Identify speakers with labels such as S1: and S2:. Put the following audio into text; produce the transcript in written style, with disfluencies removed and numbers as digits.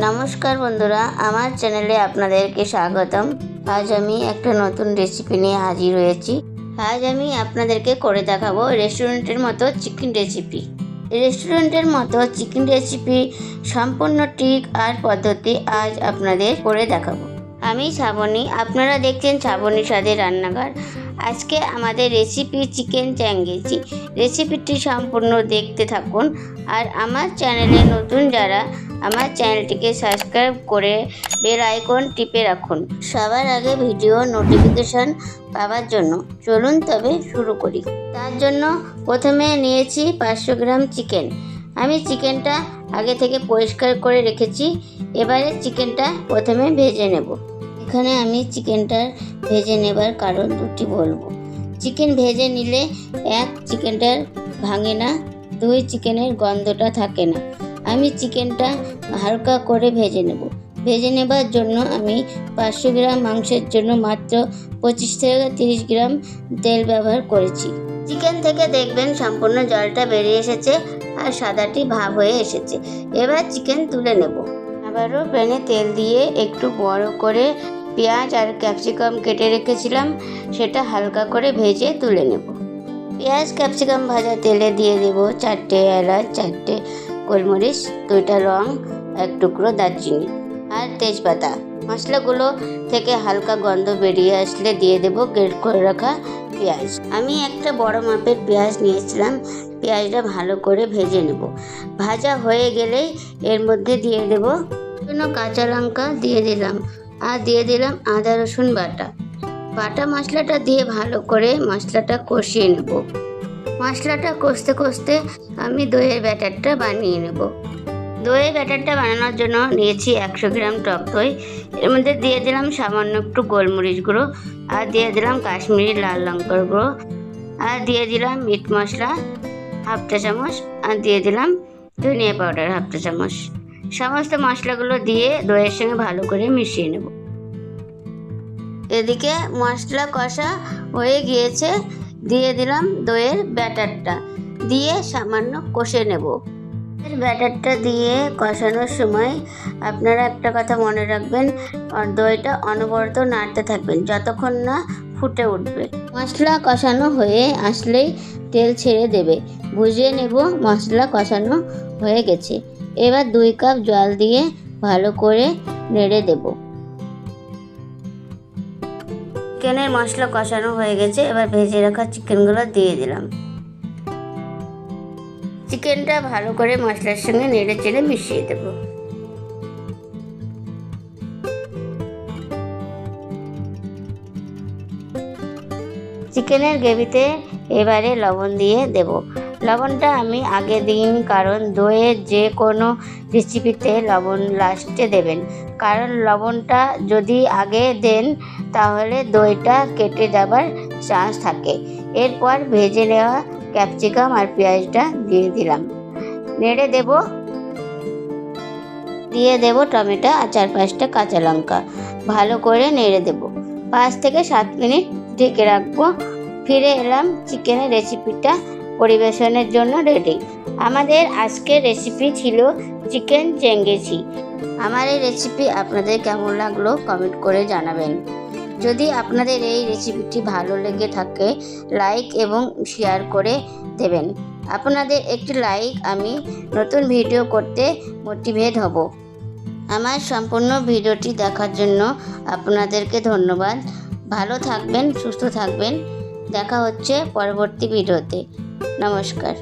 S1: নমস্কার বন্ধুরা, আমার চ্যানেলে আপনাদেরকে স্বাগতম। আজ আমি একটা নতুন রেসিপি নিয়ে হাজির হয়েছি। আজ আমি আপনাদেরকে করে দেখাবো রেস্টুরেন্টের মতো চিকেন রেসিপি। রেস্টুরেন্টের মতো চিকেন রেসিপি সম্পূর্ণ ট্রিক আর পদ্ধতি আজ আপনাদের করে দেখাবো। আমি শ্রাবণী, আপনারা দেখছেন শ্রাবণী স্বাদের রান্নাঘর। আজকে আমাদের রেসিপি চিকেন চ্যাঙ্গেজি। রেসিপিটি সম্পূর্ণ দেখতে থাকুন। আর আমার চ্যানেলে নতুন যারা, আমার চ্যানেলটিকে সাবস্ক্রাইব করে বেল আইকন টিপে রাখুন সবার আগে ভিডিও নোটিফিকেশন পাওয়ার জন্য। চলুন তবে শুরু করি। তার জন্য প্রথমে নিয়েছি 500 গ্রাম চিকেন। আমি চিকেনটা আগে থেকে পরিষ্কার করে রেখেছি। এবারে চিকেনটা প্রথমে ভেজে নেব। এখানে আমি চিকেনটা ভেজে নেবার কারণ দুটি বলবো। চিকেন ভেজে নিলে চিকেনটার ভাঙে না, চিকেনের গন্ধটা থাকে না। আমি চিকেনটা হালকা করে ভেজে নেব। ভেজে নেবার জন্য আমি 500 গ্রাম মাংসের জন্য মাত্র 25 থেকে 30 গ্রাম তেল ব্যবহার করেছি। চিকেন থেকে দেখবেন সম্পূর্ণ জলটা বেরিয়ে এসেছে আর সাদাটি ভাব হয়ে এসেছে। এবার চিকেন তুলে নেব। আবারও প্যানে তেল দিয়ে একটু বড় করে পেঁয়াজ আর ক্যাপসিকাম কেটে রেখেছিলাম, সেটা হালকা করে ভেজে তুলে নেব। পেঁয়াজ ক্যাপসিকাম ভাজা তেলে দিয়ে দেব 4টে এলাচ, 4টে গোলমরিচ, 2টা লং, 1 টুকরো দারচিনি আর তেজপাতা। মশলাগুলো থেকে হালকা গন্ধ বেরিয়ে আসলে দিয়ে দেব গ্রেট করে রাখা পেঁয়াজ। আমি একটা বড় মাপের পেঁয়াজ নিয়েছিলাম। পেঁয়াজটা ভালো করে ভেজে নেব। ভাজা হয়ে গেলেই এর মধ্যে দিয়ে দেব কাঁচা লঙ্কা দিয়ে দিলাম, আর দিয়ে দিলাম আদা রসুন বাটা। বাটা মশলাটা দিয়ে ভালো করে মশলাটা কষিয়ে নেব। মশলাটা কষতে কষতে আমি দইয়ের ব্যাটারটা বানিয়ে নেব। দইয়ের ব্যাটারটা বানানোর জন্য নিয়েছি 100 গ্রাম টক দই। এর মধ্যে দিয়ে দিলাম সামান্য একটু গোলমরিচ গুঁড়ো, আর দিয়ে দিলাম কাশ্মীরি লাল লঙ্কার গুঁড়ো, আর দিয়ে দিলাম মিট মশলা 1/2 চা চামচ, আর দিয়ে দিলাম ধনিয়া পাউডার 1/2 চা চামচ। সমস্ত মশলাগুলো দিয়ে দইয়ের সঙ্গে ভালো করে মিশিয়ে নেব। এদিকে মশলা কষা হয়ে গিয়েছে। দিয়ে দিলাম দইয়ের ব্যাটারটা, দিয়ে সামান্য কষে নেব। ব্যাটারটা দিয়ে কষানোর সময় আপনারা একটা কথা মনে রাখবেন, দইটা অনবরত নাড়তে থাকবেন যতক্ষণ না ফুটে উঠবে। মশলা কষানো হয়ে আসলেই তেল ছেড়ে দেবে। বুঝিয়ে নেব মশলা কষানো হয়ে গেছে। এবার 2 কাপ জল দিয়ে ভালো করে নেড়ে দেব। চিকেনের মশলা কষানো হয়ে গেছে। এবার ভেজে রাখা চিকেনগুলো দিয়ে দিলাম। চিকেনটা ভালো করে মশলার সঙ্গে নেড়ে চেড়ে মিশিয়ে দেব। চিকেনের গ্রেভিতে এবারে লবণ দিয়ে দেব। লবণটা আমি আগে দিইনি, কারণ দইয়ের যে কোনো রেসিপিতে লবণ লাস্টে দেবেন। কারণ লবণটা যদি আগে দেন তাহলে দইটা কেটে যাবার চান্স থাকে। এরপর ভেজে নেওয়া ক্যাপসিকাম আর পেঁয়াজটা দিয়ে দিলাম, নেড়ে দেব। দিয়ে দেব টমেটো আর 4-5টা কাঁচা লঙ্কা। ভালো করে নেড়ে দেব। 5 থেকে 7 মিনিট ঢেকে রাখবো। ফিরে এলাম। চিকেনের রেসিপিটা পরিবেশনের জন্য রেডি। আমাদের আজকের রেসিপি ছিল চিকেন চ্যাঙ্গেজি। আমার এই রেসিপি আপনাদের কেমন লাগলো কমেন্ট করে জানাবেন। যদি আপনাদের এই রেসিপিটি ভালো লেগে থাকে লাইক এবং শেয়ার করে দেবেন। আপনাদের একটি লাইক আমি নতুন ভিডিও করতে মোটিভেট হব। আমার সম্পূর্ণ ভিডিওটি দেখার জন্য আপনাদেরকে ধন্যবাদ। ভালো থাকবেন, সুস্থ থাকবেন। দেখা হচ্ছে পরবর্তী ভিডিওতে। নমস্কার।